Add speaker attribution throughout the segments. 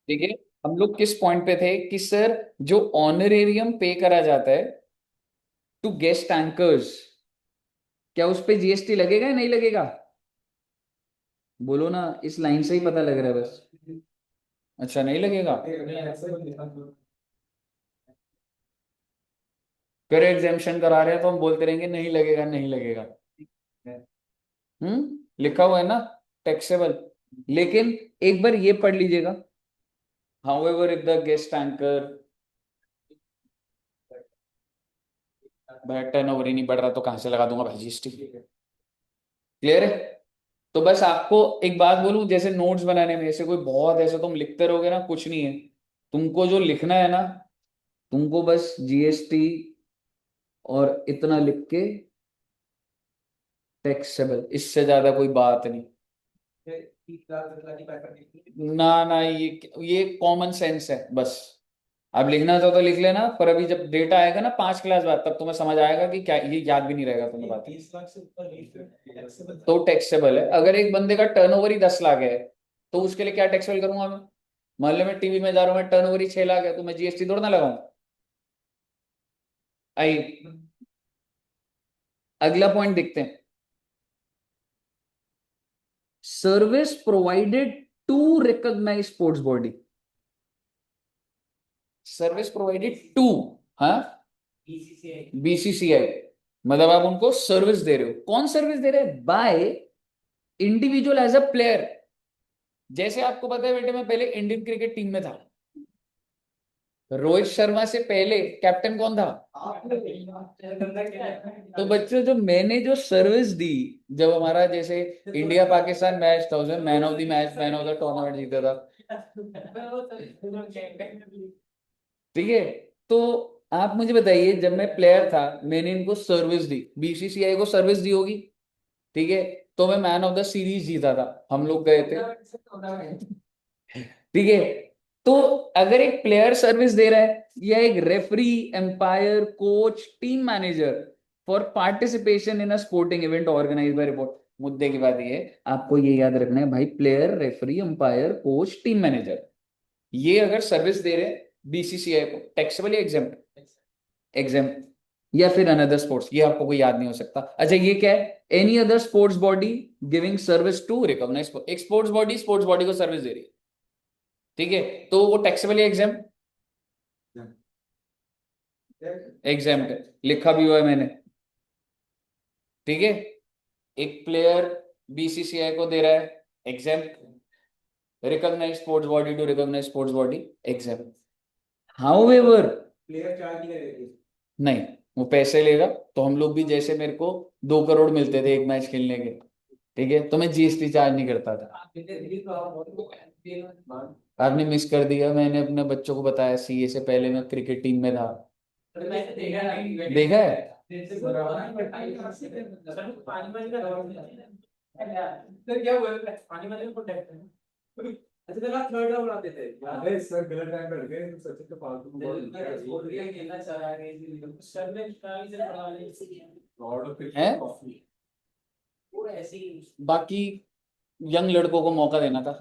Speaker 1: ठीक है। हम लोग किस पॉइंट पे थे कि सर जो ऑनरेरियम पे करा जाता है टू गेस्ट एंकर्स, क्या उस पे जीएसटी लगेगा या नहीं लगेगा? बोलो ना, इस लाइन से ही पता लग रहा है बस। अच्छा, नहीं लगेगा। फिर एग्जामेशन करा रहे हैं तो हम बोलते रहेंगे नहीं लगेगा नहीं लगेगा। लिखा हुआ है ना, टैक्सेबल। लेकिन एक बार ये पढ़ लीजिएगा, however if the guest anchor, भाई टर्नओवर ही नहीं बढ़ रहा तो कहां से लगा दूंगा भाई जीएसटी। क्लियर है? तो बस आपको एक बात बोलूं, जैसे नोट्स बनाने में ऐसे कोई बहुत ऐसे तुम लिखते रहोगे ना, कुछ नहीं है। तुमको जो लिखना है ना, तुमको बस जीएसटी और इतना लिख के टैक्सेबल, इससे ज्यादा कोई बात नहीं। ना ना, ये कॉमन सेंस है बस। अब लिखना तो लिख लेना, पर अभी जब डेटा आएगा ना 5 क्लास बाद, तब तुम्हें समझ आएगा कि क्या ये याद भी नहीं रहेगा तुम्हें बात। 20 लाख से ऊपर तो टैक्सेबल है। अगर एक बंदे का टर्नओवर ही 10 लाख है, तो उसके लिए क्या टैक्सेबल करूंगा मैं? मान लो मैं टीवी में जा रहा हूँ, मैं टर्नओवर ही 6 लाख है, तो मैं जीएसटी थोड़ा ना लगाऊं। आई, अगला पॉइंट देखते हैं। Service provided to recognize sports body. Service provided to, हाँ, बीसीसीआई। मतलब आप उनको सर्विस दे रहे हो, कौन सर्विस दे रहे हैं? By individual as a player. जैसे आपको पता है बेटे, मैं पहले इंडियन क्रिकेट टीम में था। रोहित शर्मा से पहले कैप्टन कौन था? तो बच्चों, जो मैंने जो सर्विस दी, जब हमारा जैसे इंडिया पाकिस्तान मैच था, उसमें man of the match, man of the tournament जीता था। ठीक है। तो आप मुझे बताइए, जब मैं प्लेयर था, मैंने इनको सर्विस दी, बीसीसीआई को सर्विस दी होगी। ठीक है। तो मैं मैन ऑफ द सीरीज जीता था, हम लोग गए थे। ठीक है। तो अगर एक प्लेयर सर्विस दे रहा है, या एक referee, umpire, coach, team manager for participation in a sporting event organize by report, मुद्दे की बात ये है, आपको ये याद रखना है भाई, player, referee, umpire, coach, team manager, ये अगर सर्विस दे रहे हैं बीसीसीआई को, टैक्सेबल या एग्जेम्प्ट? एग्जेम्प्ट। या फिर अनदर स्पोर्ट्स, ये आपको कोई याद नहीं हो सकता। अच्छा, ये क्या है? Any other sports body giving service to recognize, एक स्पोर्ट्स बॉडी को सर्विस दे रही है। ठीक है। तो वो टैक्सेबल या एग्जेम्प्ट? एग्जेम्प्ट है, लिखा भी हुआ है मैंने। ठीक है। एक प्लेयर बीसीसीआई को दे रहा है, exempt. Recognize sports body to recognize sports body, exempt. However player charge नहीं करेगी, नहीं, वो पैसे लेगा। तो हम लोग भी, जैसे मेरे को 2 करोड़ मिलते थे एक मैच खेलने के, ठीक है, तो मैं जीएसटी चार्ज नहीं करता था। आपने मिस कर दिया, मैंने अपने बच्चों को बताया, सीए से पहले मैं क्रिकेट टीम में था। देखा है? अच्छा चलो, आप थर्ड राउंड आते थे। अरे सर गलत टाइम पे गए, सचिन तो फालतू में बोल दिया, बोल दिया खेलना चाह रहा है सर ने से पढ़ा है। बाकी यंग लड़कों को मौका देना था।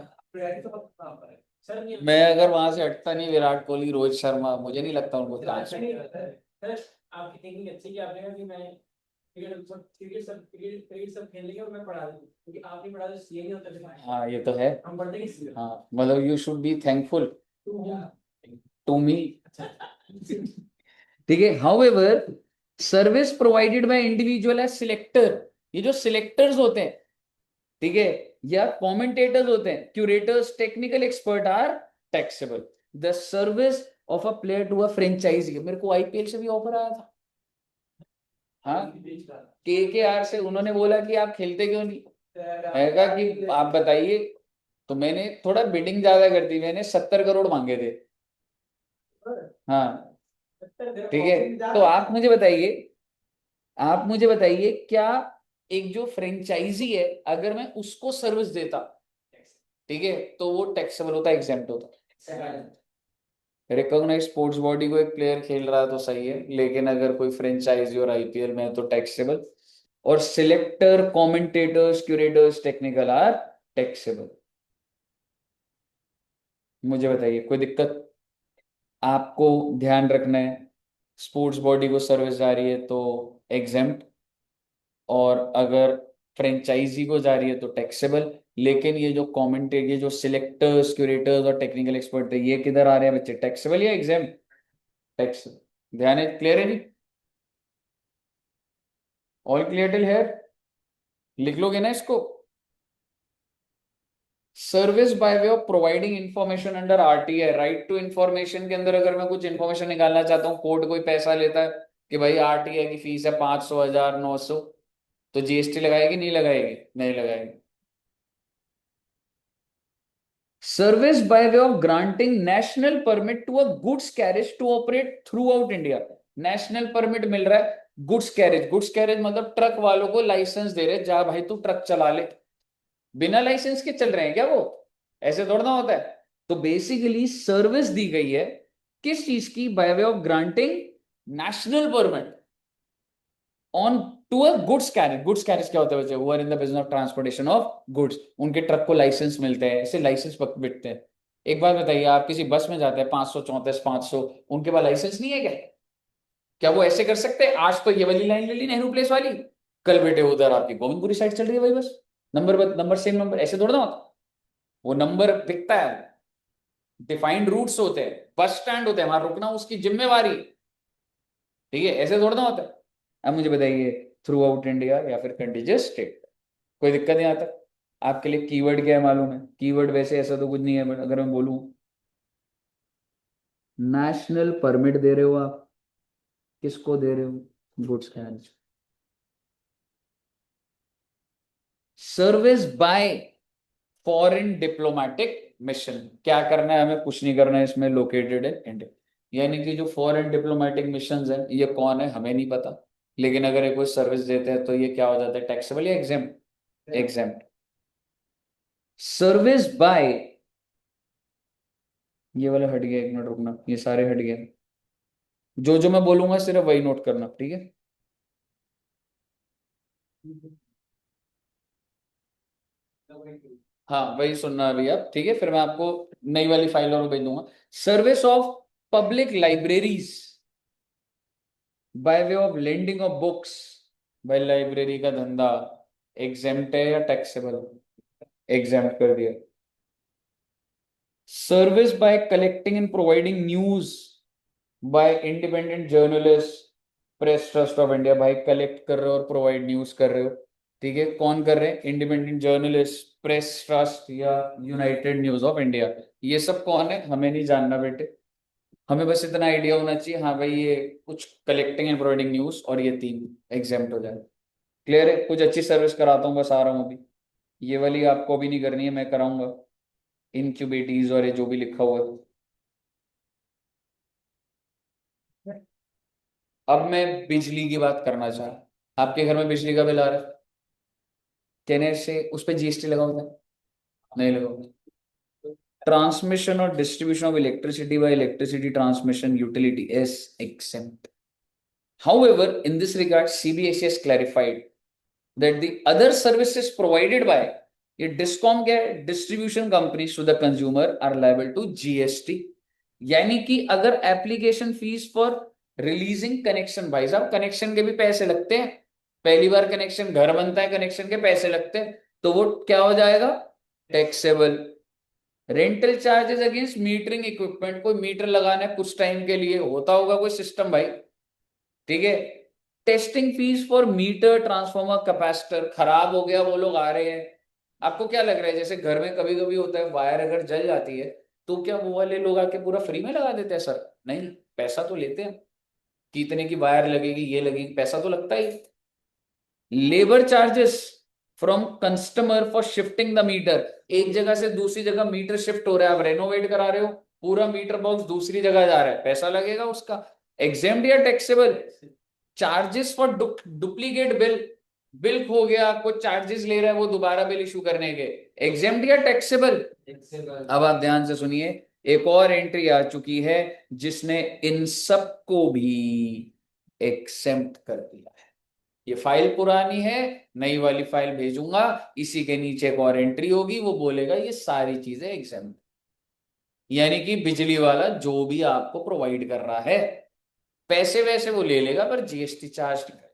Speaker 1: मैं अगर वहां से हटता नहीं, विराट कोहली, रोहित शर्मा, मुझे नहीं लगता उनको चांस। आपकी थिंकिंग अच्छी है कि आपने कहा कि मैं क्रिकेट सब खेल लेंगे और मैं पढ़ा दूं, क्योंकि आप नहीं पढ़ा तो सीए नहीं होता। हाँ, ये तो है। हम पढ़ते किससे? हाँ, मतलब you should be thankful to me. ठीक है। However service provided by individual as selector, ये जो सिलेक्टर्स होते हैं, ठीक है, या कमेंटेटर्स होते हैं, curators, technical expert, are taxable. The service of a player to a franchise, मेरे को आईपीएल से भी ऑफर आया था। हाँ, के आर से उन्होंने बोला कि आप खेलते क्यों नहीं? मैं कहा कि आप बताइए। तो मैंने थोड़ा बिडिंग ज्यादा कर दी, मैंने 70 करोड़ मांगे थे। हाँ। ठीक है। तो आप मुझे बताइए क्या एक जो फ्रेंचाइजी है, अगर मैं उसको सर्विस देता, ठीक है, तो वो टैक्सेबल होता, एग्जेम्प्ट होता? रिकॉग्नाइज स्पोर्ट्स बॉडी को एक प्लेयर खेल रहा है तो सही है, लेकिन अगर कोई फ्रेंचाइजी और आईपीएल में है तो टैक्सेबल। और selector, commentators, curators, technical are taxable. मुझे बताइए, कोई दिक्कत? आपको ध्यान रखना है, स्पोर्ट्स बॉडी को सर्विस जा रही है तो एग्जेम्प्ट, और अगर फ्रेंचाइजी को जा रही है तो टैक्सेबल। लेकिन ये जो कमेंटेटर, ये जो सिलेक्टर्स, क्यूरेटर्स और टेक्निकल एक्सपर्ट है, ये किधर आ रहे हैं बच्चे, टैक्सेबल या एग्जेम्प्ट? टैक्स। ध्यान है, क्लियर है जी? All clear till here? लिख लोगे ना इसको? Service by way of providing information under RTI, right to information के अंदर अगर मैं कुछ इंफॉर्मेशन निकालना चाहता हूँ, कोर्ट कोई पैसा लेता है कि भाई आरटीआई की फीस है 500, 1000, 900, तो जीएसटी लगाएगी नहीं लगाएगी? नहीं लगाएगी। Service by way of granting national permit to a goods carriage to operate throughout India. National permit मिल रहा है गुड्स कैरेज, गुड्स कैरेज मतलब ट्रक वालों को लाइसेंस दे रहे, जा भाई तू ट्रक चला ले। बिना लाइसेंस के चल रहे हैं क्या वो? ऐसे थोड़ा ना होता है। तो बेसिकली सर्विस दी गई है किस चीज की? By way of granting national permit on to a goods carriage. Goods carriage क्या होता है बच्चे? Who are in the business of transportation of goods, उनके ट्रक को लाइसेंस मिलते हैं, ऐसे लाइसेंस बिकते हैं। एक बात बताइए, आप किसी बस में जाते हैं 534 500, उनके पास लाइसेंस नहीं है क्या? क्या वो ऐसे कर सकते हैं? आज तो ये वाली लाइन ले ली नेहरू प्लेस वाली, कल बेटे उधर आपकी गोविंदपुरी साइड चल रही है भाई बस, नंबर नंबर सेम नंबर, ऐसे थोड़ा ना होता। वो नंबर दिखता है, डिफाइंड रूट्स होते हैं, बस स्टैंड होते हैं, वहां रुकना उसकी जिम्मेवारी। ठीक है, ऐसे थोड़ा ना होता है। अब मुझे बताइए, थ्रू आउट इंडिया या फिर कंटीजियस स्टेट, कोई दिक्कत नहीं आता? आपके लिए कीवर्ड क्या है मालूम है? कीवर्ड वैसे ऐसा तो कुछ नहीं है, बट अगर मैं बोलूं नेशनल परमिट दे रहे हो आप, किसको दे रहे हो? Goods carriage. Service by foreign diplomatic mission, क्या करना है हमें? कुछ नहीं करना है, इसमें लोकेटेड है इंडिया। यानी कि जो फॉरेन डिप्लोमेटिक मिशंस हैं, ये कौन है हमें नहीं पता, लेकिन अगर ये कोई सर्विस देते हैं तो ये क्या हो जाता है, टैक्सेबल या एग्जेम्प्ट? एग्जेम्प्ट। सर्विस बाय, ये वाला हट गया, एक मिनट रुकना, ये सारे हट गए। जो जो मैं बोलूंगा सिर्फ वही नोट करना, ठीक है? हाँ वही सुनना है भैया, ठीक है? फिर मैं आपको नई वाली फाइल और भेज दूंगा। Service of public libraries bye way of lending of books, भाई लाइब्रेरी का धंधा एग्जेम्प्ट है या टैक्सेबल? एग्जेम्प्ट कर दिया। Service by collecting and providing news bye independent journalist, press trust of India, भाई कलेक्ट कर रहे हो और प्रोवाइड न्यूज कर रहे हो। ठीक है, कौन कर रहे हैं? इंडिपेंडेंट जर्नलिस्ट, प्रेस ट्रस्ट या यूनाइटेड न्यूज ऑफ इंडिया। ये सब कौन है हमें नहीं जानना बेटे, हमें बस इतना आइडिया होना चाहिए, हाँ भाई ये कुछ कलेक्टिंग एंड प्रोवाइडिंग न्यूज, और ये तीन एग्जाम्प्ट हो जाए। क्लियर है? कुछ अच्छी सर्विस कराता हूँ, बस आ रहा हूँ अभी। ये वाली आपको भी नहीं करनी है, मैं कराऊंगा, इनक्यूबेटीज और ये जो भी लिखा हुआ है। अब मैं बिजली की बात करना चाह, आपके घर में बिजली का बिल आ रहा है, कहने से उस पर जीएसटी लगा होता है? नहीं लगा होता। ट्रांसमिशन और distribution of electricity bye electricity transmission utility is exempt. However, in this regard, CBSE has clarified that the other services provided by ये डिस्कॉम क्या है? Distribution companies to the consumer are liable to GST. यानी कि अगर application fees for releasing connection, भाई साहब connection के भी पैसे लगते हैं, पहली बार कनेक्शन घर बनता है, कनेक्शन के पैसे लगते हैं, तो वो क्या हो जाएगा? Taxable. Rental charges against metering equipment, कोई मीटर लगाना है कुछ टाइम के लिए, होता होगा कोई सिस्टम भाई, ठीक है? Testing fees for meter, transformer, capacitor, खराब हो गया वो लोग आ रहे हैं। आपको क्या लग रहा है, जैसे घर में कभी कभी होता है वायर अगर जल जाती है, तो क्या वो वाले लोग आके पूरा फ्री में लगा देते हैं? सर नहीं, पैसा तो लेते हैं, कितने की वायर लगेगी, ये लगेगी, पैसा तो लगता ही। Labour charges from customer for shifting the meter, एक जगह से दूसरी जगह मीटर शिफ्ट हो रहा है, आप रेनोवेट करा रहे हो, पूरा मीटर बॉक्स दूसरी जगह जा रहा है, पैसा लगेगा उसका। एग्जेम्प्ट या taxable? Charges for duplicate bill, bill खो गया, कुछ चार्जेस ले रहा है वो दोबारा बिल इशू करने के, एग्जेम्प्ट या टैक्सेबल? अब आप ध्यान से सुनिए, एक और एंट्री आ चुकी है जिसने इन सबको भी एक्सेम्प्ट कर दिया है। ये फाइल पुरानी है, नई वाली फाइल भेजूंगा, इसी के नीचे एक और एंट्री होगी, वो बोलेगा ये सारी चीजें एग्जेम्प्ट। यानी कि बिजली वाला जो भी आपको प्रोवाइड कर रहा है, पैसे वैसे वो ले लेगा पर जीएसटी चार्ज नहीं करेगा।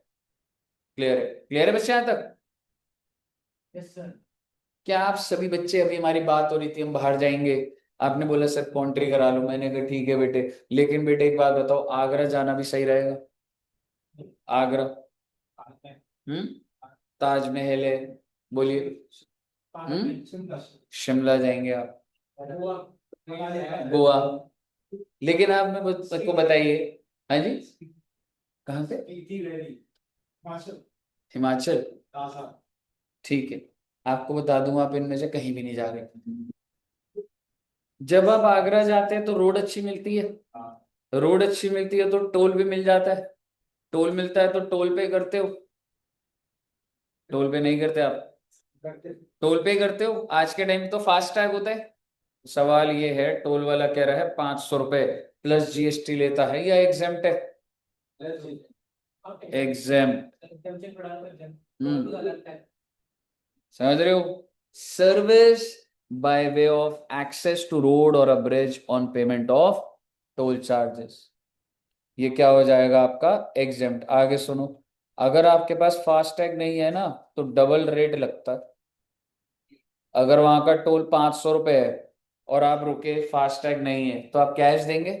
Speaker 1: क्लियर है? क्लियर है बच्चे यहां तक?
Speaker 2: Yes sir.
Speaker 1: क्या आप सभी बच्चे, अभी हमारी बात हो रही थी हम बाहर जाएंगे, आपने बोला सर कॉन्ट्री करा लो, मैंने कहा ठीक है बेटे, लेकिन बेटे एक बात बताओ, आगरा जाना भी सही रहेगा? आगरा, हम्म, ताजमहल है, बोलिए। शिमला जाएंगे आप, गोवा, लेकिन आप मेरे को बताइए। हाँ जी, कहाँ पे? हिमाचल, ठीक है, आपको बता दूं आप इनमें से कहीं भी नहीं जा रहे। जब आप आगरा जाते हैं तो रोड अच्छी मिलती है, रोड अच्छी मिलती है तो टोल भी मिल जाता है, टोल मिलता है तो टोल पे करते हो, टोल पे नहीं करते आप? टोल पे करते हो। आज के टाइम तो फास्ट टैग होता है। सवाल ये है, टोल वाला कह रहा है 500 रुपए प्लस जीएसटी लेता है या एग्जेम्प्ट है? एग्जेम्प्ट। समझ रहे हो? Service by way of access to road और a bridge on payment of toll charges, ये क्या हो जाएगा आपका? एग्जेम्प्ट। आगे सुनो, अगर आपके पास फास्टैग नहीं है ना तो डबल रेट लगता है। अगर वहां का टोल 500 रुपए है और आप रुके, फास्टैग नहीं है, तो आप कैश देंगे?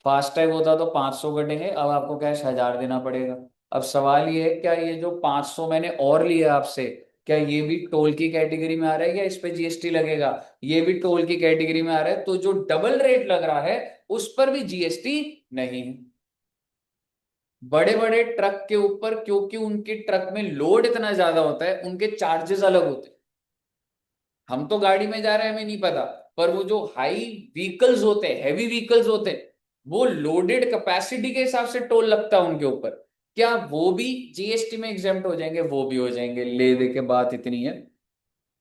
Speaker 1: फास्टैग होता तो 500 कटेंगे, अब आपको कैश 1000 देना पड़ेगा। अब सवाल ये है, क्या ये जो 500 मैंने और लिया आपसे, क्या ये भी टोल की कैटेगरी में आ रहा है या इस पे जीएसटी लगेगा? ये भी टोल की कैटेगरी में आ रहा है, तो जो डबल रेट लग रहा है उस पर भी जीएसटी नहीं है। बड़े बड़े ट्रक के ऊपर, क्योंकि उनके ट्रक में लोड इतना ज्यादा होता है, उनके चार्जेस अलग होते हैं। हम तो गाड़ी में जा रहे हैं, हमें नहीं पता, पर वो जो हाई व्हीकल्स होते हैं, हैवी व्हीकल्स होते हैं, वो लोडेड कैपेसिटी के हिसाब से टोल लगता है उनके ऊपर। क्या वो भी जीएसटी में एग्जेम्प्ट हो जाएंगे? वो भी हो जाएंगे। ले दे के बात इतनी है।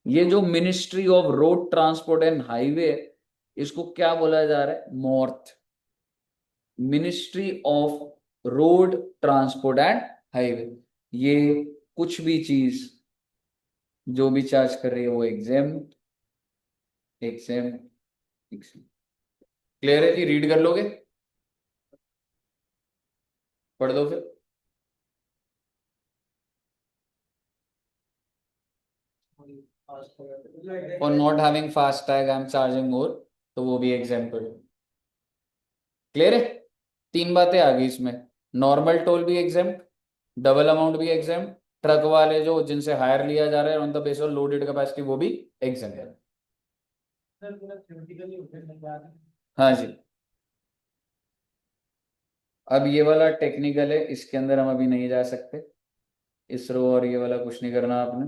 Speaker 1: ये जो ministry of road transport and highway, इसको क्या बोला जा रहा है? मॉर्थ, ministry of road transport and highway. ये कुछ भी चीज जो भी चार्ज कर रही है वो एग्जेम्प्ट, एग्जेम्प्ट, एग्जेम्प्ट। क्लियर है जी? रीड कर लोगे? पढ़ दो फिर। For not having fast tag I am charging more, तो वो भी एग्जाम्पल करो। क्लियर है? तीन बातें आ गई इसमें। नॉर्मल टोल भी एग्जाम्प्ट, डबल अमाउंट भी एग्जाम्प्ट, ट्रक वाले जो जिनसे हायर लिया जा रहा है on the base of loaded capacity वो भी एग्जाम्प्ट है। हाँ जी। अब ये वाला टेक्निकल है, इसके अंदर हम अभी नहीं जा सकते। इसरो और ये वाला कुछ नहीं करना आपने,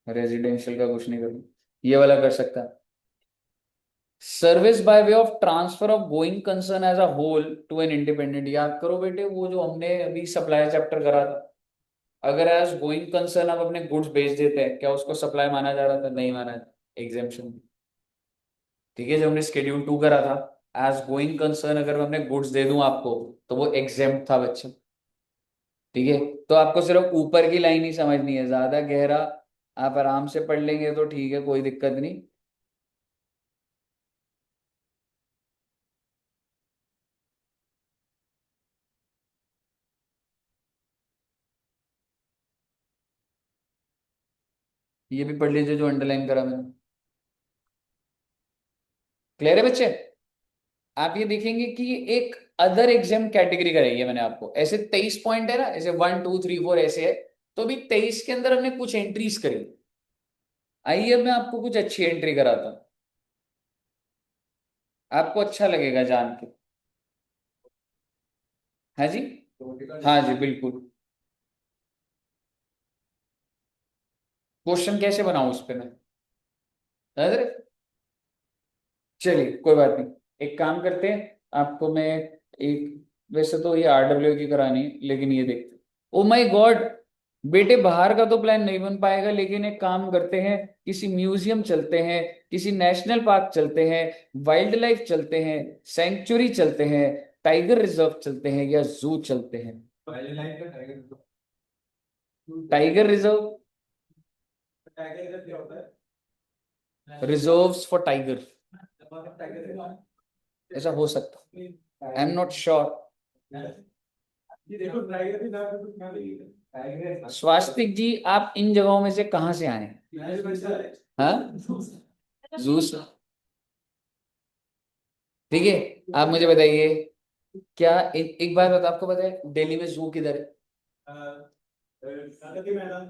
Speaker 1: रेजिडेंशियल का कुछ नहीं करना। ये वाला कर सकता है, service by way of transfer of going concern as a whole to an independent. याद करो बेटे, वो जो हमने अभी सप्लाई चैप्टर करा था, अगर एज गोइंग कंसर्न आप अपने गुड्स भेज देते हैं, क्या उसको सप्लाई माना जा रहा था? नहीं माना, एग्जेम्पशन। ठीक है, जब हमने शेड्यूल 2 करा था, एज गोइंग कंसर्न अगर मैं अपने गुड्स दे दूं आपको, तो वो एग्जेम्प्ट था बच्चे। ठीक है, तो आपको सिर्फ ऊपर की लाइन ही समझनी है, ज्यादा गहरा आप आराम से पढ़ लेंगे तो ठीक है, कोई दिक्कत नहीं। ये भी पढ़ लीजिए जो अंडरलाइन करा मैंने। क्लियर है बच्चे? आप ये देखेंगे कि ये एक अदर एग्जाम कैटेगरी कराई है मैंने आपको। ऐसे 23 पॉइंट है ना, ऐसे 1 2 3 4 ऐसे है, तो अभी 23 के अंदर हमने कुछ एंट्रीज करी। आइए अब मैं आपको कुछ अच्छी एंट्री कराता हूं, आपको अच्छा लगेगा जान के। हाँ जी, हाँ जी बिल्कुल। क्वेश्चन कैसे बनाऊं उस पे मैं? अरे चलिए कोई बात नहीं, एक काम करते हैं, आपको मैं एक, वैसे तो ये आरडब्ल्यू की करानी है, लेकिन ये देखते, ओ माय गॉड, बेटे बाहर का तो प्लान नहीं बन पाएगा, लेकिन एक काम करते हैं, किसी म्यूजियम चलते हैं, किसी नेशनल पार्क चलते हैं, वाइल्ड लाइफ चलते हैं, सेंचुरी चलते हैं, टाइगर रिजर्व चलते हैं, या जू चलते हैं? Tiger reserve, reserves for tiger. ऐसा हो सकता, आई एम नॉट श्योर। स्वास्तिक जी, आप इन जगहों में से कहाँ से आए? हाँ, जू से। ठीक है, आप मुझे बताइए, क्या एक बात बता, आपको पता है दिल्ली में जू किधर है?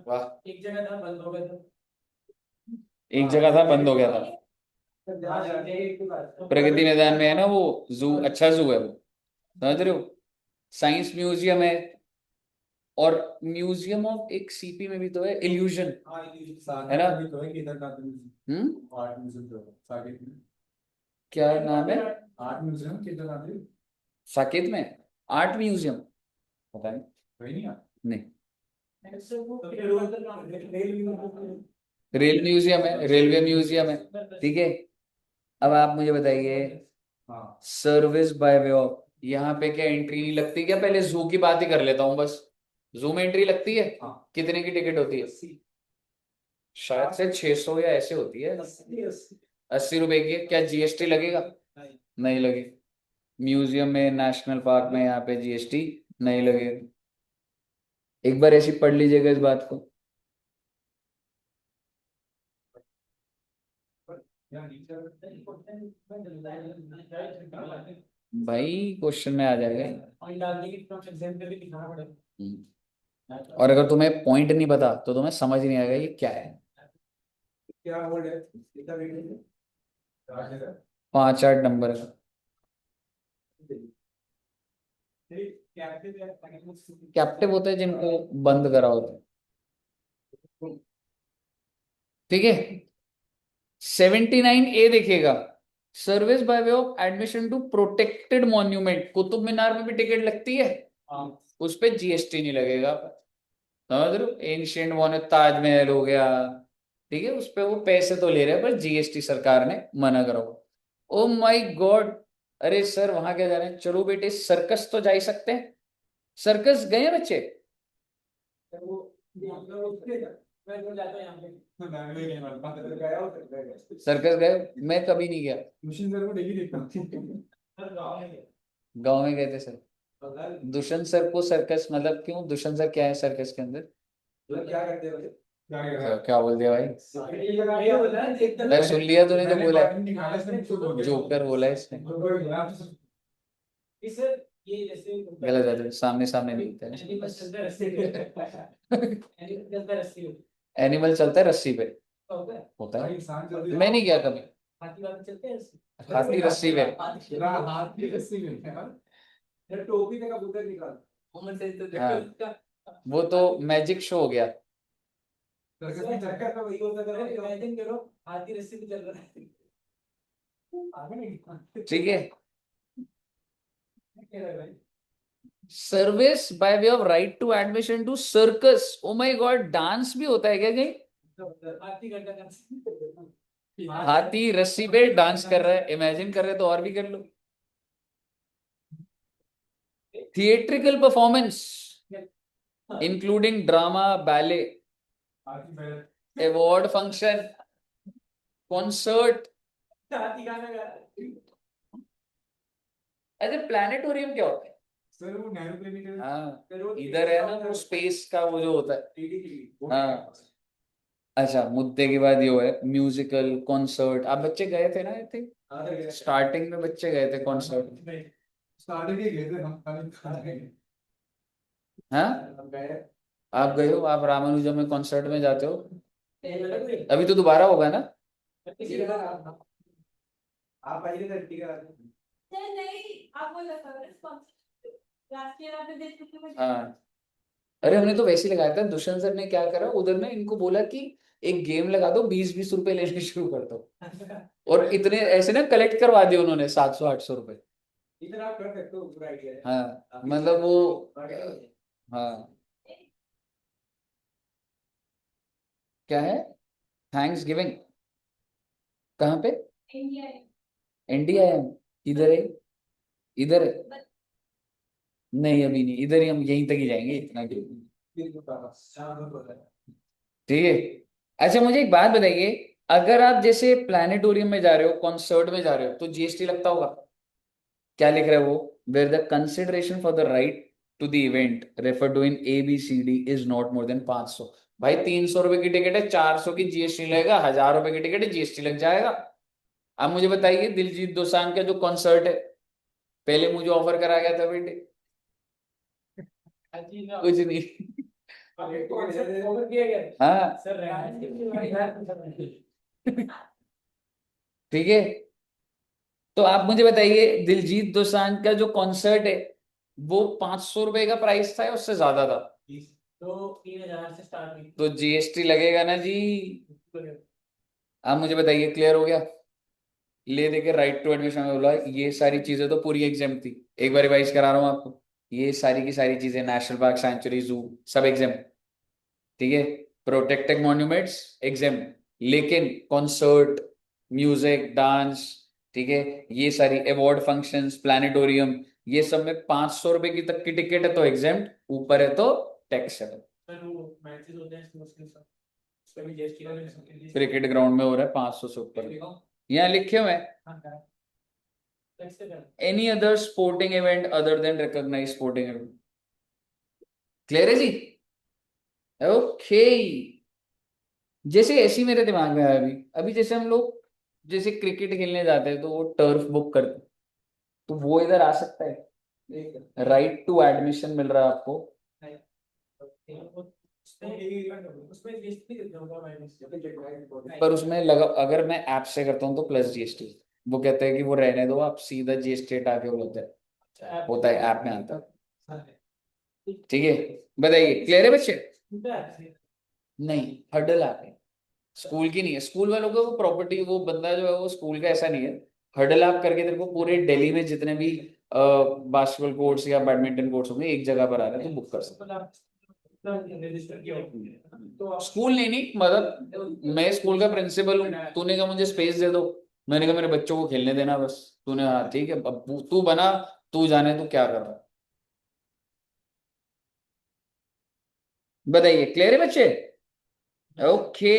Speaker 1: वाह,
Speaker 2: एक जगह था बंद हो गया था।
Speaker 1: एक जगह था बंद हो गया था, प्रगति मैदान में है ना वो जू, अच्छा जू है वो, समझ रहे हो? साइंस म्यूजियम है, और म्यूजियम ऑफ एक सीपी में भी तो है, इल्यूजन, है ना? क्या नाम है?
Speaker 3: आर्ट म्यूजियम किधर आते?
Speaker 1: साकेत में आर्ट म्यूजियम, पता नहीं।
Speaker 3: वही नहीं आता।
Speaker 1: नहीं,
Speaker 2: रेल
Speaker 1: रेल म्यूजियम है, रेलवे म्यूजियम है। ठीक है, अब आप मुझे बताइए,
Speaker 3: हाँ,
Speaker 1: सर्विस बाय वे ऑफ, यहाँ पे क्या एंट्री नहीं लगती क्या? पहले जू की बात ही कर लेता हूँ बस। जू में एंट्री लगती है?
Speaker 3: हाँ।
Speaker 1: कितने की टिकट होती है? शायद से 600 या ऐसे होती है, 80 रुपए की है। क्या जीएसटी लगेगा? नहीं लगे। म्यूजियम में, नेशनल पार्क में, यहाँ पे जीएसटी नहीं लगेगा। एक बार ऐसी पढ़ लीजिएगा इस बात को। भाई क्वेश्चन में आ जाएगा। और अगर तुम्हें पॉइंट नहीं पता तो तुम्हें समझ नहीं आएगा ये क्या है।
Speaker 3: क्या वर्ड है? कितना वेट है?
Speaker 1: 5-8 नंबर का। कैप्टिव होते हैं जिनको बंद करा होता है। ठीक है, 79A देखिएगा, service by way of admission to protected monument. Qutub Minar में भी टिकट लगती है, उस पर जीएसटी नहीं लगेगा, समझ रहे हो? एंशियंट मॉन्यूमेंट, ताजमहल हो गया, ठीक है, उस पे वो पैसे तो ले रहे हैं पर जीएसटी सरकार ने मना करा हुआ। ओ माय गॉड, अरे सर वहां क्या जा रहे हैं? चलो बेटे, सर्कस तो जा ही सकते हैं। सर्कस गए हैं बच्चे? सर्कस गए? मैं कभी नहीं गया।
Speaker 3: मशीन सर को डेली देखता हूँ।
Speaker 1: गांव में गए थे सर। दुष्यंत सर को सर्कस मतलब क्यों? दुष्यंत सर क्या है सर्कस के अंदर?
Speaker 3: क्या करते हैं? क्या कर रहा है?
Speaker 1: क्या बोल दिया भाई? मैं सुन लिया, तूने जो बोला है, जोकर बोला है इसने। गलत है, सामने सामने नहीं होता है। एनिमल चलता है रस्सी पे, होता है। मैं नहीं गया कभी। हाथी रस्सी पे?
Speaker 3: टोपी का कबूतर निकाल।
Speaker 1: हाँ, वो तो मैजिक शो हो गया।
Speaker 3: सर्कस में चक्कर का वही होता है।
Speaker 2: इमेजिन करो हाथी रस्सी पे चल रहा है।
Speaker 1: ठीक है, service by way of right to admission to circus. Oh my god, dance भी होता है क्या कहीं? हाथी रस्सी पे डांस कर रहा है, इमेजिन कर रहे तो और भी कर लो। Theatrical performance including drama, ballet, award function, concert. अच्छा, प्लानिटोरियम क्या होता है?
Speaker 3: सर वो नैरो प्लेनेटरी।
Speaker 1: हाँ, इधर है ना वो स्पेस का वो जो होता है। हाँ, अच्छा, मुद्दे की बात ये है, म्यूजिकल कॉन्सर्ट। आप बच्चे गए थे ना? आई थिंक स्टार्टिंग में बच्चे गए थे कॉन्सर्ट।
Speaker 3: स्टार्टिंग ही गए थे हम, खाली
Speaker 1: हाँ, आप गए हो? आप रामानुजम में कॉन्सर्ट में जाते हो? अभी तो दोबारा होगा ना?
Speaker 3: आप आइए सर, ठीक है।
Speaker 1: हाँ, अरे हमने तो वैसे ही लगाया था। दुष्यंत सर ने क्या करा उधर ना, इनको बोला कि एक गेम लगा दो, 20-20 रुपए लेने शुरू कर दो, और इतने ऐसे ना कलेक्ट करवा दिए उन्होंने, 700-800 रुपए।
Speaker 3: इतना आप कर सकते हो, पूरा आइडिया है।
Speaker 1: हाँ, मतलब वो, हाँ, क्या है? थैंक्स गिविंग कहाँ पे? इंडिया है? इधर है? इधर है? नहीं अभी नहीं, इधर ही, हम यहीं तक ही जाएंगे, इतना ठीक है। अच्छा मुझे एक बात बताइए, अगर आप जैसे प्लानिटोरियम में जा रहे हो, कॉन्सर्ट में जा रहे हो, तो जीएसटी लगता होगा। क्या लिख रहा है वो? Where the consideration for the right to the event refer to in ABCD is not more than 500। भाई 300 रुपए की टिकट है, 400 की जीएसटी लगेगा, 1000 रुपए की टिकट है, जीएसटी लग जाएगा। अब मुझे बताइए, दिलजीत दोसांझ का जो कॉन्सर्ट है, पहले मुझे ऑफर करा गया था बेटे, कुछ नहीं।
Speaker 2: ओवर किया गया
Speaker 1: हाँ
Speaker 2: सर
Speaker 1: ठीक है। तो आप मुझे बताइए, दिलजीत दोसांझ का जो कॉन्सर्ट है, वो 500 रुपए का प्राइस था या उससे ज्यादा था?
Speaker 2: तो 3000 से स्टार्ट हुई।
Speaker 1: तो जीएसटी लगेगा ना जी। आप मुझे बताइए, क्लियर हो गया? ले देके राइट टू एडमिशन में बोला, ये सारी चीजें तो पूरी एग्जाम थी। एक बार रिवाइज करा रहा हूँ आपको, ये सारी की सारी चीजें, नेशनल पार्क, सैंचुरी, जू, सब एग्जाम। ठीक है। प्रोटेक्टेड मॉन्यूमेंट्स एग्जाम, लेकिन कॉन्सर्ट, म्यूजिक, डांस, ठीक है, ये सारी अवार्ड फंक्शंस, प्लानिटोरियम, ये सब में 500 रुपए की तक की टिकट है तो एग्जाम, ऊपर है तो टैक्स है।
Speaker 2: सर वो मैचेस होते हैं स्पोर्ट्स के साथ, उसका भी जीएसटी का
Speaker 1: क्रिकेट ग्राउंड में हो रहा है 500 से ऊपर, यहाँ लिखे हुए हैं।
Speaker 2: टैक्स से कर।
Speaker 1: Any other sporting event other than recognize sporting event. Clear है जी? ओके। जैसे ऐसी मेरे दिमाग में आया अभी अभी, जैसे हम लोग जैसे क्रिकेट खेलने जाते हैं तो वो टर्फ बुक करते हैं, तो वो इधर आ सकता है, राइट टू एडमिशन मिल रहा है आपको।
Speaker 2: उसमें जीएसटी कितना होगा माइनस?
Speaker 1: पर उसमें लगा, अगर मैं ऐप से करता हूँ तो प्लस जीएसटी, वो कहते हैं कि वो रहने दो, आप सीधा जीएसटी हटा के बोलते हैं, होता है ऐप में आता है। ठीक है, बताइए, क्लियर है बच्चे? नहीं, हर्डल ऐप है, स्कूल की नहीं है। स्कूल वालों का वो प्रॉपर्टी, वो बंदा जो है वो स्कूल का ऐसा नहीं है। हर्डल ऐप करके तेरे को पूरे दिल्ली में जितने भी बास्केटबॉल कोर्ट्स या बैडमिंटन कोर्ट्स होंगे एक जगह पर आ रहे हैं, तो बुक कर सकते
Speaker 2: रजिस्टर किया होगा तो
Speaker 1: हो। स्कूल नहीं मतलब मैं स्कूल का प्रिंसिपल हूँ, तूने कहा मुझे स्पेस दे दो, मैंने कहा मेरे बच्चों को खेलने देना बस, तूने हाँ ठीक है, अब तू बना, तू जाने तू क्या कर रहा है। बताइए, क्लियर है बच्चे? ओके।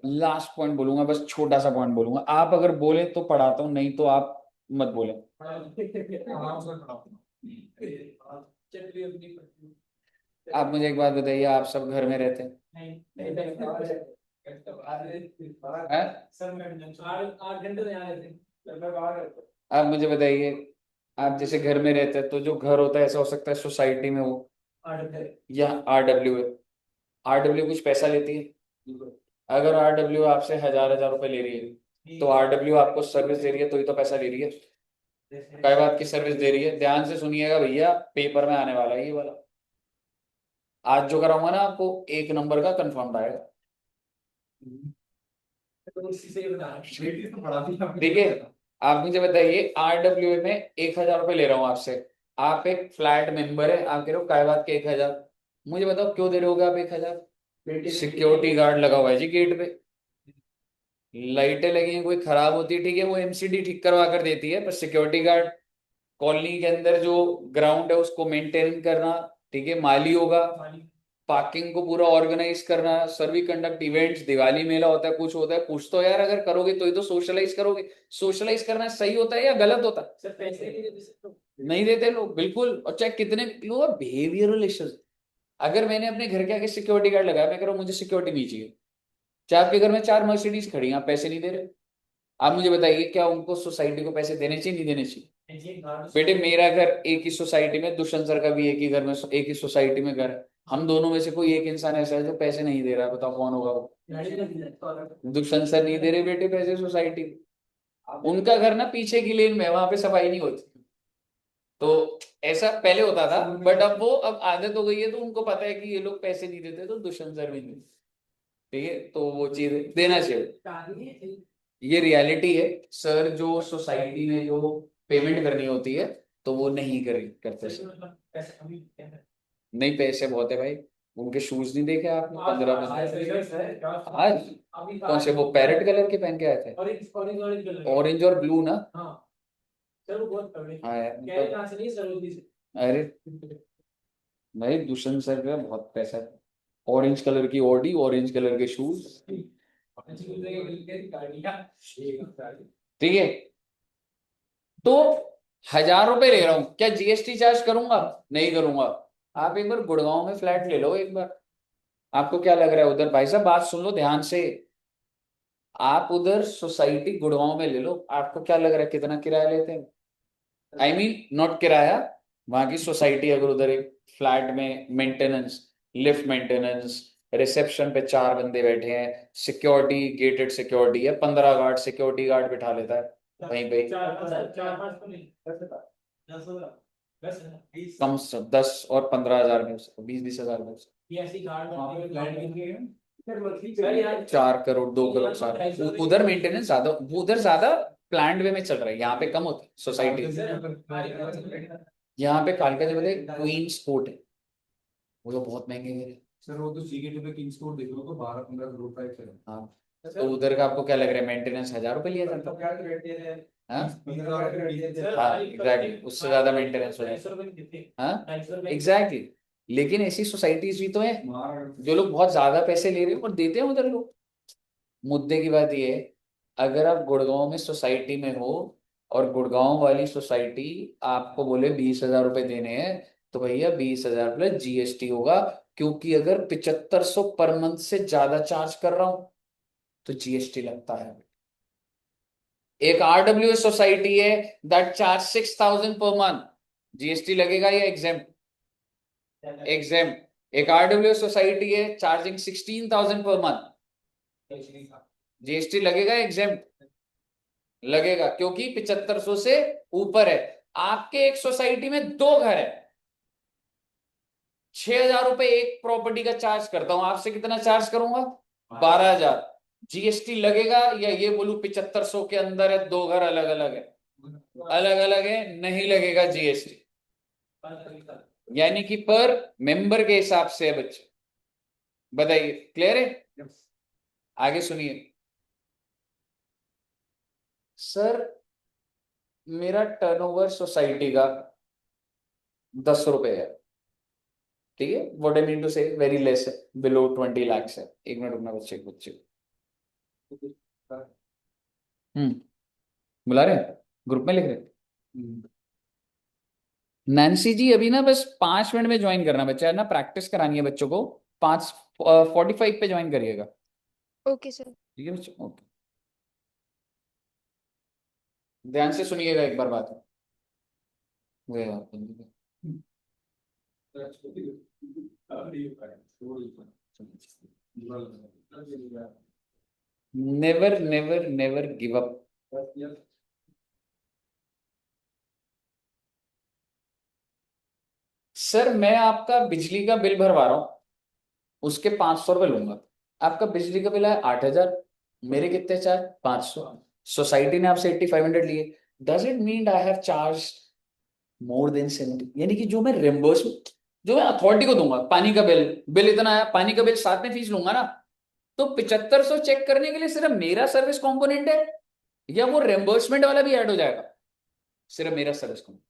Speaker 1: लास्ट पॉइंट बोलूंगा, बस छोटा सा पॉइंट बोलूंगा, आप अगर बोले तो पढ़ाता हूँ, नहीं तो आप मत बोले। आप मुझे एक बात बताइए, आप सब घर में रहते हैं?
Speaker 2: सर मैं 8 घंटे तो यहाँ रहते।
Speaker 1: आप मुझे बताइए, आप जैसे घर में रहते हैं तो जो घर होता है ऐसा हो सकता है सोसाइटी में हो, या RW है, RW कुछ पैसा लेती है? अगर RW आपसे हजार हजार रुपए ले रही है, तो RW आपको सर्विस दे रही है, तो ही तो पैसा ले रही है। कई बात की सर्विस दे रही है, ध्यान से सुनिएगा भैया, पेपर में आने वाला है ये वाला। आज जो कराऊंगा ना आपको, 1 नंबर का कंफर्म आएगा। ठीक है। आप मुझे बताइए, RWA में 1000 रुपए ले रहा हूँ आपसे, आप एक फ्लैट मेंबर है, आप कह रहे हो काय बात के 1000, मुझे बताओ क्यों दे रहे होगे आप 1000? सिक्योरिटी गार्ड लगा हुआ है जी गेट पे, लाइटें लगी हैं, कोई खराब होती है ठीक है, वो MCD ठीक करवा कर देती है, पर सिक्योरिटी गार्ड, कॉलोनी के अंदर जो ग्राउंड है उसको मेंटेन करना, ठीक है, माली होगा, पार्किंग को पूरा ऑर्गेनाइज करना, सर्वी कंडक्ट इवेंट्स, दिवाली मेला होता है, कुछ होता है, कुछ तो यार अगर करोगे तो ही तो सोशलाइज करोगे। सोशलाइज करना सही होता है या गलत होता है?
Speaker 2: सर पैसे के लिए तो
Speaker 1: नहीं देते लोग बिल्कुल, और चाहे कितने लोग, बिहेवियरल इश्यूज। अगर मैंने अपने घर के आगे सिक्योरिटी गार्ड लगाया, मैं कह रहा हूँ मुझे सिक्योरिटी नहीं चाहिए, चाहे आपके घर में 4 मर्सिडीज खड़ी हैं, आप पैसे नहीं दे रहे, आप मुझे बताइए क्या उनको सोसाइटी को पैसे देने चाहिए, नहीं देने चाहिए? बेटे मेरा घर एक ही सोसाइटी में, दुष्यंत सर का भी एक ही घर में, एक ही सोसाइटी में घर है, हम दोनों में से कोई एक इंसान ऐसा है जो पैसे नहीं दे रहा है, बताओ कौन होगा वो? दुष्यंत सर नहीं दे रहे बेटे पैसे सोसाइटी को। उनका घर ना पीछे की लेन में, वहां पे सफाई नहीं होती, तो ऐसा पहले होता था, बट अब वो अब आदत हो गई है, तो उनको पता है कि ये लोग पैसे नहीं देते, तो दुष्यंत सर भी नहीं, ठीक है, तो वो चीज देना चाहिए, ये रियलिटी है। सर जो सोसाइटी में जो पेमेंट करनी होती है तो वो नहीं करते सर। नहीं, पैसे बहुत है भाई, उनके शूज नहीं देखे आपने? 15 आज कौन से, वो पैरेट कलर के पहन के आए थे, ऑरेंज और ब्लू ना?
Speaker 2: सर वो बहुत तगड़े
Speaker 1: हाँ यार
Speaker 2: कह रहे कहाँ से नहीं सर,
Speaker 1: अरे भाई दुष्यंत सर का बहुत पैसा है, ऑरेंज कलर की ऑडी, ऑरेंज कलर के शूज, ठीक है। तो 1,000 रुपए ले रहा हूं, क्या जीएसटी चार्ज करूंगा? नहीं करूंगा। आप एक बार गुड़गांव में फ्लैट ले लो एक बार, आपको क्या लग रहा है उधर? भाई साहब बात सुन लो ध्यान से, आप उधर सोसाइटी गुड़गांव में ले लो, आपको क्या लग रहा है कितना किराया लेते हैं? आई मीन नॉट किराया, वहां की सोसाइटी अगर उधर एक फ्लैट में मेंटेनेंस, लिफ्ट मेंटेनेंस, रिसेप्शन पे 4 बंदे बैठे हैं, सिक्योरिटी, गेटेड सिक्योरिटी है, 15 गार्ड, सिक्योरिटी गार्ड बिठा लेता है वहीं पे,
Speaker 2: चार पाँच तो नहीं, 10
Speaker 1: कम से 10 और 15 हजार में, 20-20 हजार में,
Speaker 2: ये ऐसी कार्ड
Speaker 3: वहाँ पे फ्लैट कितने हैं? फिर मंथली
Speaker 2: अरे यार
Speaker 1: 4 करोड़ 2 करोड़ सारा। उधर मेंटेनेंस ज्यादा, उधर ज्यादा प्लान्ड वे में चल रहा है, यहाँ पे कम होता है सोसाइटी। यहाँ पे कालका जो बोले क्वीन स्पोर्ट है, वो तो बहुत महंगे हैं।
Speaker 3: सर वो तो सीगेटी पे किंग्स कोड देख लो तो 12-15 करोड़ का एक है।
Speaker 1: हाँ, तो उधर का आपको क्या लग रहा है मेंटेनेंस 1,000 रुपए लिया जाता
Speaker 3: तो
Speaker 1: है?
Speaker 3: क्या रेट दे रहे हैं?
Speaker 1: हाँ
Speaker 3: 20,000 रुपए दे रहे हैं।
Speaker 1: हाँ एग्जैक्टली, उससे ज्यादा मेंटेनेंस हो जाता है। हाँ एग्जैक्टली, लेकिन ऐसी सोसाइटीज भी तो है जो लोग बहुत ज्यादा पैसे ले रहे हैं और देते हैं उधर लोग। मुद्दे की बात ये है, अगर आप गुड़गांव में सोसाइटी में हो और गुड़गांव वाली सोसाइटी आपको बोले 20,000 रुपए देने हैं, तो भैया 20,000 प्लस जीएसटी होगा, क्योंकि अगर 7,500 पर मंथ से ज्यादा चार्ज कर रहा हूं तो जीएसटी लगता है। एक आरडब्ल्यू सोसाइटी है that charge 6,000 per month, GST लगेगा या एग्जेम? एग्जेम। एक आरडब्ल्यू सोसाइटी है चार्जिंग 16,000 पर मंथ, जीएसटी लगेगा एग्जेम? लगेगा, क्योंकि 7,500 से ऊपर है। आपके एक सोसाइटी में 2 घर है, 6,000 रुपए एक प्रॉपर्टी का चार्ज करता हूं, आपसे कितना चार्ज करूंगा? 12,000। जीएसटी लगेगा या ये बोलूं 7,500 के अंदर है, 2 घर अलग अलग है, अलग अलग है, नहीं लगेगा जीएसटी। यानी कि पर मेंबर के हिसाब से है बच्चे। बताइए क्लियर है? आगे सुनिए। सर मेरा टर्नओवर सोसाइटी का 10 रुपए है, ठीक है, व्हाट आई मीन टू से वेरी लेस है, बिलो 20 lakhs है। 1 मिनट रुकना बच्चे बच्चे, बुला रहे हैं, ग्रुप में लिख रहे हैं। नैन्सी जी अभी ना बस 5 मिनट में ज्वाइन करना, बच्चा है ना, प्रैक्टिस करानी है बच्चों को, 5:45 पे ज्वाइन करिएगा,
Speaker 4: ओके सर।
Speaker 1: ठीक है बच्चों, ओके। ध्यान से सुनिएगा एक बार बात, we never never never give up. Sir मैं आपका बिजली का बिल भरवा रहा हूं, उसके 500 रुपए लूंगा। आपका बिजली का बिल है 8,000, मेरे कितने चार्ज? 500। सोसाइटी ने आपसे 8,500 लिए, does it mean I have charge more than 70? यानी कि जो मैं रिम्बर्स, जो मैं अथॉरिटी को दूंगा, पानी का बिल, बिल इतना है, पानी का बिल साथ में फीस लूंगा ना, तो 7,500 चेक करने के लिए सिर्फ मेरा सर्विस कंपोनेंट है, या वो रिम्बर्समेंट वाला भी ऐड हो जाएगा? सिर्फ मेरा सर्विस कंपोनेंट।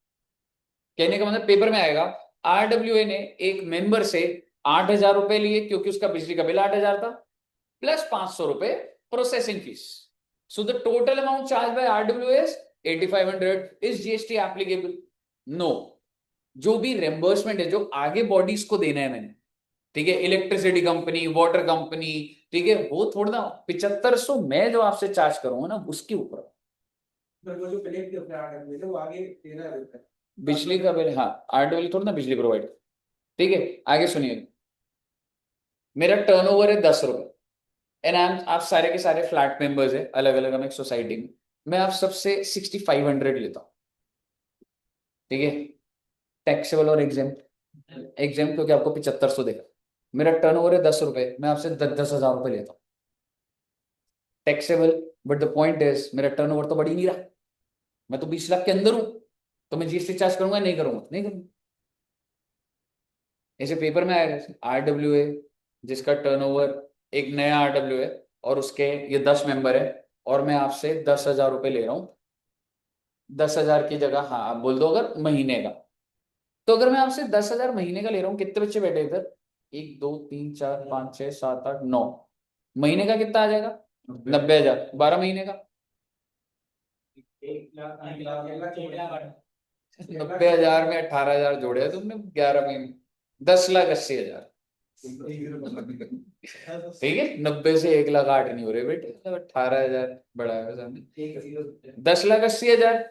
Speaker 1: कहने का मतलब पेपर में आएगा आरडब्ल्यूए ने एक मेंबर से 8,000 रुपए लिए क्योंकि उसका बिजली का बिल 8,000 था, प्लस 500 रुपए processing fees, so the total amount charge by RWA is 8,500। Is GST applicable? No. जो भी रेम्बर्समेंट है जो आगे बॉडीज को देना है मैंने, ठीक है, इलेक्ट्रिसिटी कंपनी, वाटर कंपनी, ठीक है, वो थोड़ा ना 7,500 मैं जो आपसे चार्ज करूंगा ना उसके ऊपर।
Speaker 3: वो जो प्लेट के ऊपर आ रहा है वो आगे देना रहता है।
Speaker 1: बिजली का बिल, हाँ आरडब्ल्यू थोड़ा ना बिजली प्रोवाइड, ठीक है। आगे सुनिए, मेरा टर्नओवर है 10 रुपए, एंड आप सारे के सारे फ्लैट मेंबर्स है, अलग अलग हम एक सोसाइटी में, मैं आप सबसे 6,500 लेता हूँ, ठीक है, टैक्सेबल और एग्जेम। एग्जेम क्योंकि आपको 7,500 देगा। मेरा टर्नओवर है 10 रुपए, मैं आपसे 10,000 रुपए लेता हूँ, taxable. But the point is मेरा टर्नओवर तो बढ़ ही नहीं रहा, मैं तो 20 लाख के अंदर हूं, तो मैं जीएसटी चार्ज करूंगा नहीं करूंगा? नहीं करूंगा। ऐसे पेपर में आएगा आरडब्ल्यू है जिसका टर्नओवर, एक नया आरडब्ल्यू है और उसके ये 10 मेंबर है, और मैं आपसे 10,000 रुपए ले रहा हूँ, 10,000 की जगह, हाँ आप बोल दो अगर महीने का, तो अगर मैं आपसे 10,000 महीने का ले रहा हूँ, कितने बच्चे बैठे इधर? 1 2 3 4 5 6 7 8 9, महीने का कितना आ जाएगा? 90,000। 12 महीने का 90,000 में 18,000 जोड़े हैं तुमने 11 महीने, 10,80,000। ठीक है, 90 से 1,08,000 नहीं हो रहे बेटे, 18,000 बढ़ाया सामने, 10,80,000।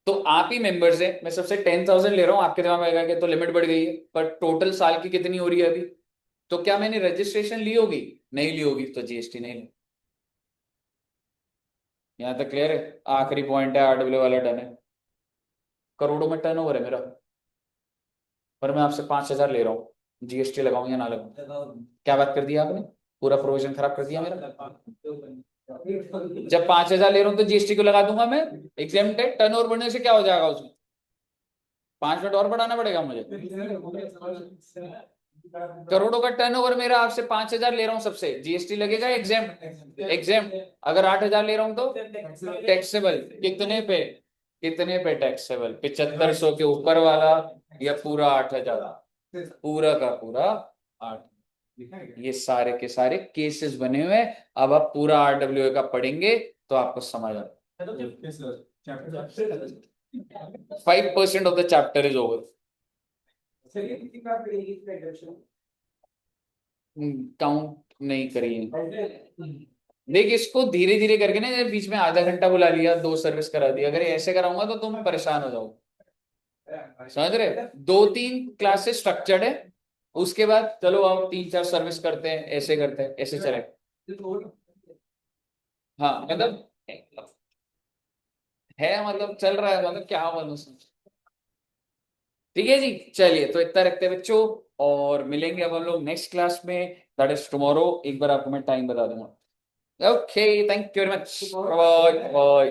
Speaker 1: तो आप ही मेंबर्स है, मैं सबसे 10,000 ले रहा हूँ, आपके दिमाग में आएगा कि तो लिमिट बढ़ गई है, पर टोटल साल की कितनी हो रही है अभी? तो क्या मैंने रजिस्ट्रेशन ली होगी? नहीं ली होगी, तो जीएसटी नहीं ली। यहां तक क्लियर है? आखिरी पॉइंट है, आरडब्ल्यू वाला डन है। करोड़ों में टर्नओवर है मेरा, पर मैं आपसे 5,000 ले रहा हूँ, जीएसटी लगाऊं या ना लगाऊं? क्या बात कर दी आपने, पूरा प्रोविजन खराब कर दिया मेरा। जब 5,000 ले रहा हूं तो जीएसटी को लगा दूंगा मैं, एग्जेम्प्ट है। टर्नओवर बढ़ने से क्या हो जाएगा उसमें? 5 मिनट और बढ़ाना पड़ेगा मुझे। करोड़ों का टर्नओवर मेरा, आपसे 5,000 ले रहा हूं सबसे, जीएसटी लगेगा एग्जेम्प्ट? एग्जेम्प्ट। अगर 8,000 ले रहा हूं तो टैक्सेबल। कितने पे टैक्सेबल? 7,500 के ऊपर वाला या पूरा 8,000? पूरा का पूरा 8। ये सारे के सारे केसेस बने हुए हैं। अब आप पूरा आरडब्ल्यू का पढ़ेंगे तो आपको समझ आ 5% of the chapter is over. Count नहीं करिए, देख इसको धीरे धीरे करके ना, ये बीच में आधा घंटा बुला लिया, 2 सर्विस करा दी, अगर ऐसे कराऊंगा तो तुम परेशान हो जाओ। समझ रहे? 2 3 क्लासेस स्ट्रक्चर्ड है, उसके बाद चलो आओ 3 4 सर्विस करते हैं, ऐसे करते हैं, ऐसे चले। हाँ मतलब है, मतलब चल रहा है, मतलब क्या बोलूं। ठीक है जी, चलिए तो इतना रखते हैं बच्चों, और मिलेंगे अब हम लोग नेक्स्ट क्लास में, दैट इज टुमारो। एक बार आपको मैं टाइम बता दूंगा। Okay, thank you very much, bye bye.